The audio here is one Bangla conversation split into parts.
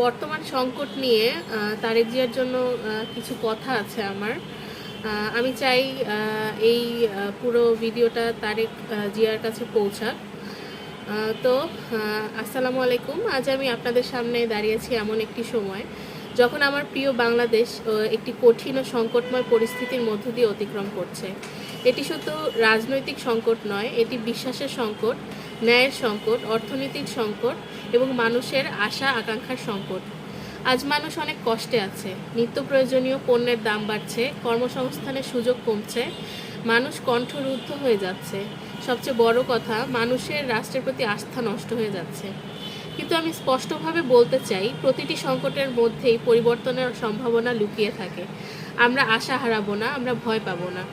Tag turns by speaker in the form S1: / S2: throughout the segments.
S1: বর্তমান সংকট নিয়ে তারেক জিয়ার জন্য কিছু কথা আছে আমার। আমি চাই এই পুরো ভিডিওটা তারেক জিয়ার কাছে পৌঁছাক। তো আসসালামু আলাইকুম। আজ আমি আপনাদের সামনে দাঁড়িয়েছি এমন একটি সময় যখন আমার প্রিয় বাংলাদেশ একটি কঠিন ও সংকটময় পরিস্থিতির মধ্য দিয়ে অতিক্রম করছে। এটি শুধু রাজনৈতিক সংকট নয়, এটি বিশ্বাসের সংকট, ন্যায়ের সংকট, অর্থনৈতিক সংকট এবং মানুষের আশা আকাঙ্ক্ষার সংকট। আজ মানুষ অনেক কষ্টে আছে। নিত্য প্রয়োজনীয় পণ্যের দাম বাড়ছে, কর্মসংস্থানের সুযোগ কমছে, মানুষ কণ্ঠরুদ্ধ হয়ে যাচ্ছে। সবচেয়ে বড় কথা, মানুষের রাষ্ট্রের প্রতি আস্থা নষ্ট হয়ে যাচ্ছে। কিন্তু আমি স্পষ্টভাবে বলতে চাই, প্রতিটি সংকটের মধ্যেই পরিবর্তনের সম্ভাবনা লুকিয়ে থাকে। আমরা আশা হারাবো না, আমরা ভয় পাবো না।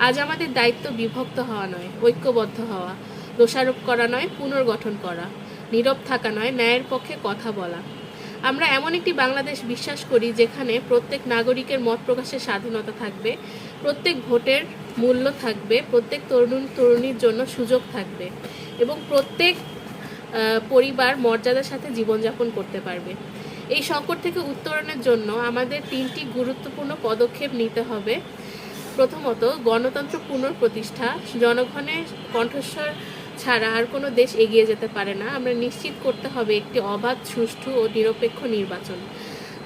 S1: আজ আমাদের দায়িত্ব বিভক্ত হওয়া নয়, ঐক্যবদ্ধ হওয়া, দোষারোপ করা নয়, পুনর্গঠন করা, নীরব থাকা নয়, ন্যায়ের পক্ষে কথা বলা। আমরা এমন একটি বাংলাদেশ বিশ্বাস করি যেখানে প্রত্যেক নাগরিকের মত প্রকাশের স্বাধীনতা থাকবে, প্রত্যেক ভোটের মূল্য থাকবে, প্রত্যেক তরুণীর জন্য সুযোগ থাকবে এবং প্রত্যেক পরিবার মর্যাদার সাথে জীবনযাপন করতে পারবে। এই সংকট থেকে উত্তরণের জন্য আমাদের 3টি গুরুত্বপূর্ণ পদক্ষেপ নিতে হবে। প্রথমত, গণতন্ত্র পুনঃপ্রতিষ্ঠা। জনগণের কণ্ঠস্বর ছাড়া আর কোনো দেশ এগিয়ে যেতে পারে না। আমরা নিশ্চিত করতে হবে একটি অবাধ, সুষ্ঠু ও নিরপেক্ষ নির্বাচন।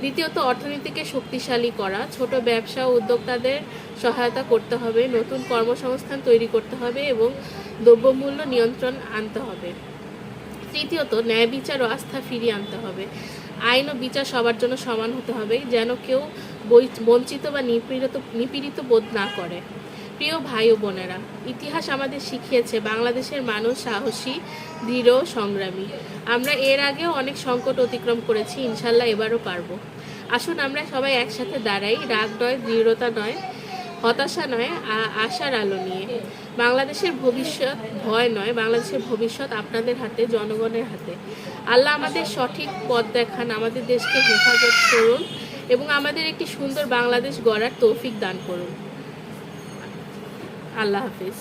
S1: দ্বিতীয়ত, অর্থনীতিকে শক্তিশালী করা। ছোট ব্যবসা ও উদ্যোক্তাদের সহায়তা করতে হবে, নতুন কর্মসংস্থান তৈরি করতে হবে এবং দ্রব্যমূল্য নিয়ন্ত্রণ আনতে হবে। তৃতীয়ত, ন্যায় বিচার ও আস্থা ফিরিয়ে আনতে হবে। আইন ও বিচার সবার জন্য সমান হতে হবে, যেন কেউ বঞ্চিত বা নিপীড়িত বোধ না করে। প্রিয় ভাই ও বোনেরা, ইতিহাস আমাদের শিখিয়েছে বাংলাদেশের মানুষ সাহসী, দৃঢ়, সংগ্রামী। আমরা এর আগেও অনেক সংকট অতিক্রম করেছি, ইনশাল্লাহ এবারও পারবো। আসুন আমরা সবাই একসাথে দাঁড়াই, রাগ নয়, দৃঢ়তা নয়, হতাশা নয়, আশার আলো নিয়ে। বাংলাদেশের ভবিষ্যৎ ভয় নয়, বাংলাদেশের ভবিষ্যৎ আপনাদের হাতে, জনগণের হাতে। আল্লাহ আমাদের সঠিক পথ দেখান, আমাদের দেশকে হেফাজত করুন এবং আমাদের একটি সুন্দর বাংলাদেশ গড়ার তৌফিক দান করুন। আল্লাহ হাফিজ।